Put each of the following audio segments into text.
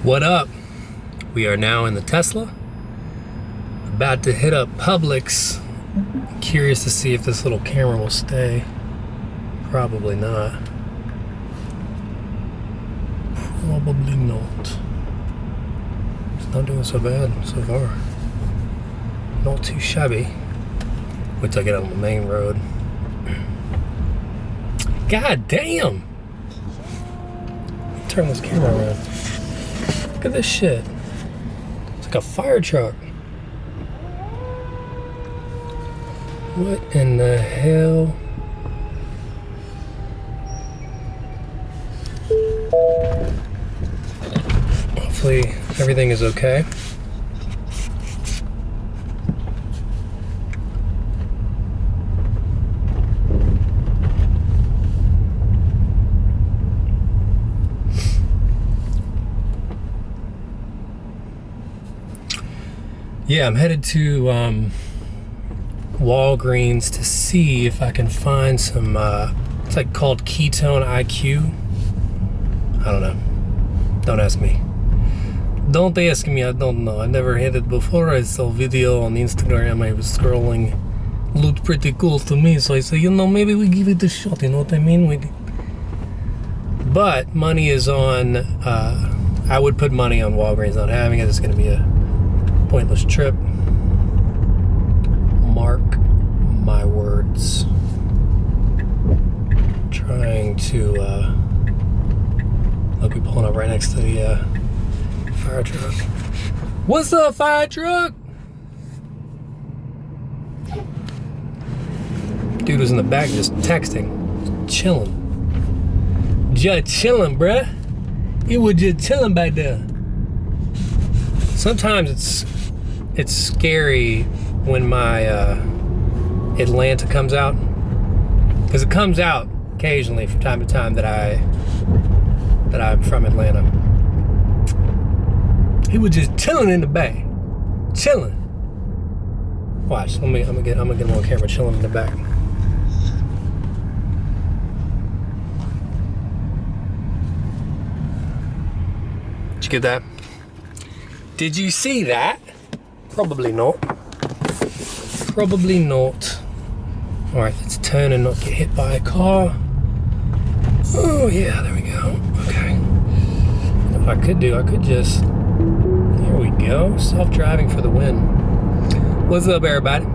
What up? We are now in the Tesla, about to hit up Publix. Curious to see if this little camera will stay. Probably not. Probably not. It's not doing so bad so far. Not too shabby. Wait till I get on the main road. God damn! Turn this camera around. Look at this shit. It's like a fire truck. What in the hell? Hopefully everything is okay. Yeah, I'm headed to Walgreens to see if I can find some, it's like called Ketone IQ. I don't know. Don't ask me. Don't ask me, I don't know. I never had it before. I saw a video on Instagram. I was scrolling. Looked pretty cool to me. So I said, you know, maybe we give it a shot. You know what I mean? But money is on, I would put money on Walgreens not having it. It's going to be a pointless trip. Mark my words. Trying to look, we pulling up right next to the fire truck. What's up, fire truck? Dude was in the back just texting, just chilling. Just chilling, bruh. He was just chilling back there. Sometimes it's scary when my Atlanta comes out, because it comes out occasionally from time to time that I'm from Atlanta. He was just chilling in the back, chilling. Watch, I'm gonna get him on camera chilling in the back. Did you get that? Did you see that? Probably not. Probably not. Alright, let's turn and not get hit by a car. Oh yeah, there we go. Okay. What I could do, I could just... There we go. Self-driving for the win. What's up, everybody?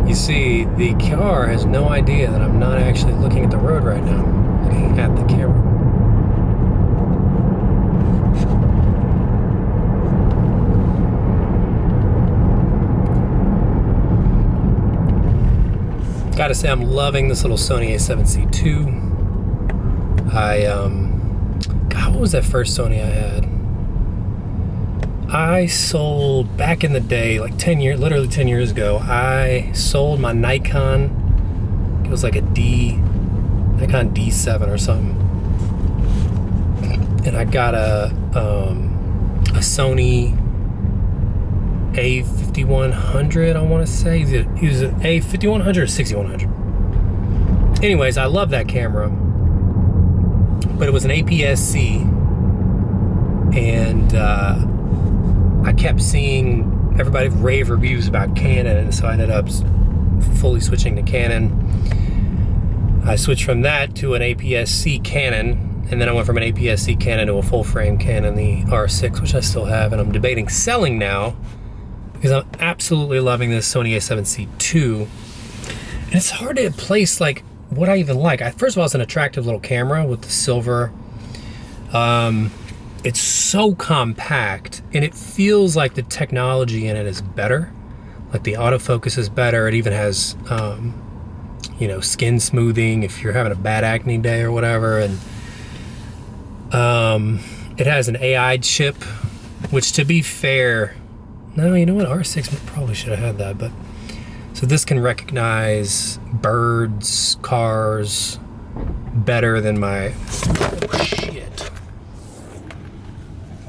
You see, the car has no idea that I'm not actually looking at the road right now. Looking at the camera. Gotta say, I'm loving this little Sony A7Cii II. God, what was that first Sony I had? I sold, back in the day, like 10 years, literally 10 years ago, I sold my Nikon. It was like a Nikon D7 or something. And I got a Sony A5100, I want to say. He was an A5100 or 6100. Anyways, I love that camera, but it was an APS-C, and I kept seeing everybody rave reviews about Canon, and so I ended up fully switching to Canon. I switched from that to an APS-C Canon, and then I went from an APS-C Canon to a full-frame Canon, the R6, which I still have, and I'm debating selling now, because I'm absolutely loving this Sony A7Cii II. And it's hard to place like what I even like. First of all, it's an attractive little camera with the silver. It's so compact, and it feels like the technology in it is better. Like the autofocus is better. It even has, you know, skin smoothing if you're having a bad acne day or whatever. And it has an AI chip, which, to be fair, no, you know what? R6 probably should have had that, but so this can recognize birds, cars better than my, oh shit,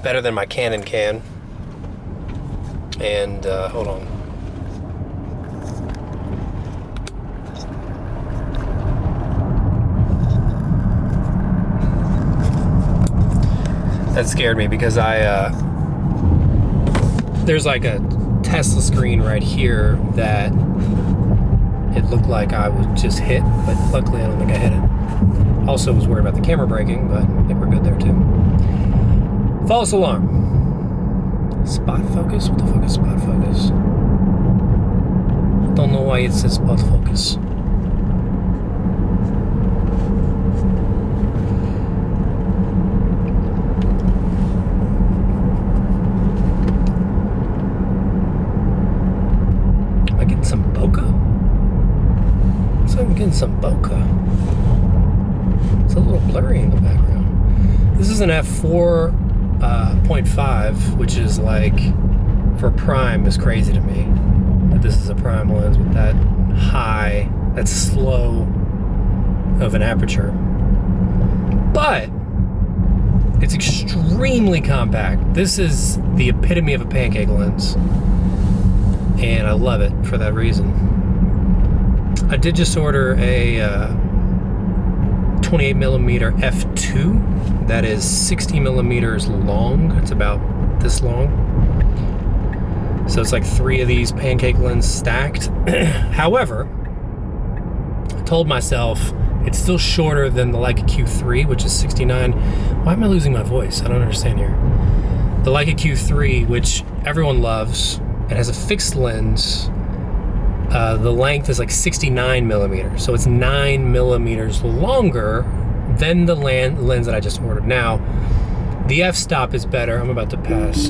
better than my Canon can. And hold on. That scared me because there's like a Tesla screen right here that it looked like I was just hit, but luckily I don't think I hit it. Also was worried about the camera breaking, but I think we're good there too. False alarm. Spot focus? What the fuck is spot focus? Don't know why it says spot focus. Am I getting some bokeh? Looks like I'm getting some bokeh. It's a little blurry in the background. This is an F4.5, which is like, for prime, is crazy to me. That this is a prime lens with that high, that slow of an aperture. But it's extremely compact. This is the epitome of a pancake lens. And I love it for that reason. I did just order a 28mm F2 that is 60 millimeters long. It's about this long. So it's like 3 of these pancake lens stacked. However, I told myself it's still shorter than the Leica Q3, which is 69. Why am I losing my voice? I don't understand here. The Leica Q3, which everyone loves, it has a fixed lens. The length is like 69 millimeters, so it's 9 millimeters longer than the lens that I just ordered. Now, the f-stop is better. I'm about to pass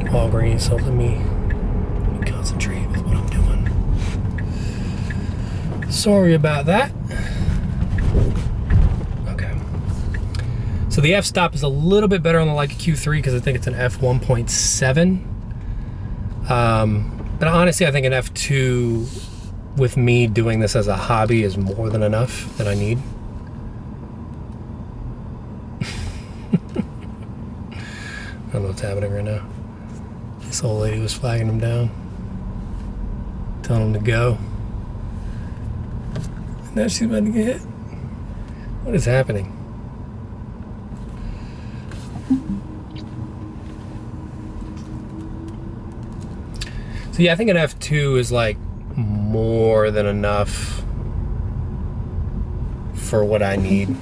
Walgreens, so let me concentrate with what I'm doing. Sorry about that. Okay. So the f-stop is a little bit better on the Leica Q3 because I think it's an f1.7. But honestly, I think an F2 with me doing this as a hobby is more than enough that I need. I don't know what's happening right now. This old lady was flagging him down, telling him to go. And now she's about to get hit. What is happening? So yeah, I think an F2 is like more than enough for what I need,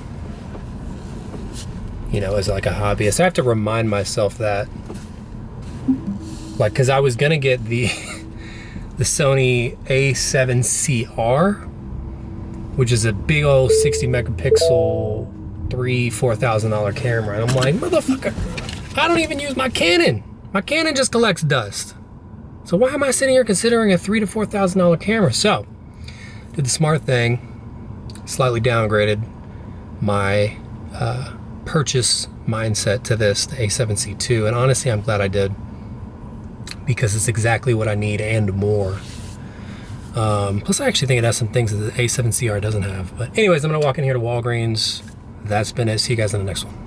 you know, as like a hobbyist. I have to remind myself that, like, cause I was gonna get the Sony A7Cii, which is a big old 60 megapixel, $4,000 camera. And I'm like, motherfucker, I don't even use my Canon. My Canon just collects dust. So why am I sitting here considering a $3,000 to $4,000 camera? So, did the smart thing, slightly downgraded my purchase mindset to this, the A7C II, and honestly, I'm glad I did, because it's exactly what I need and more. Plus, I actually think it has some things that the A7CR doesn't have. But anyways, I'm gonna walk in here to Walgreens. That's been it. See you guys in the next one.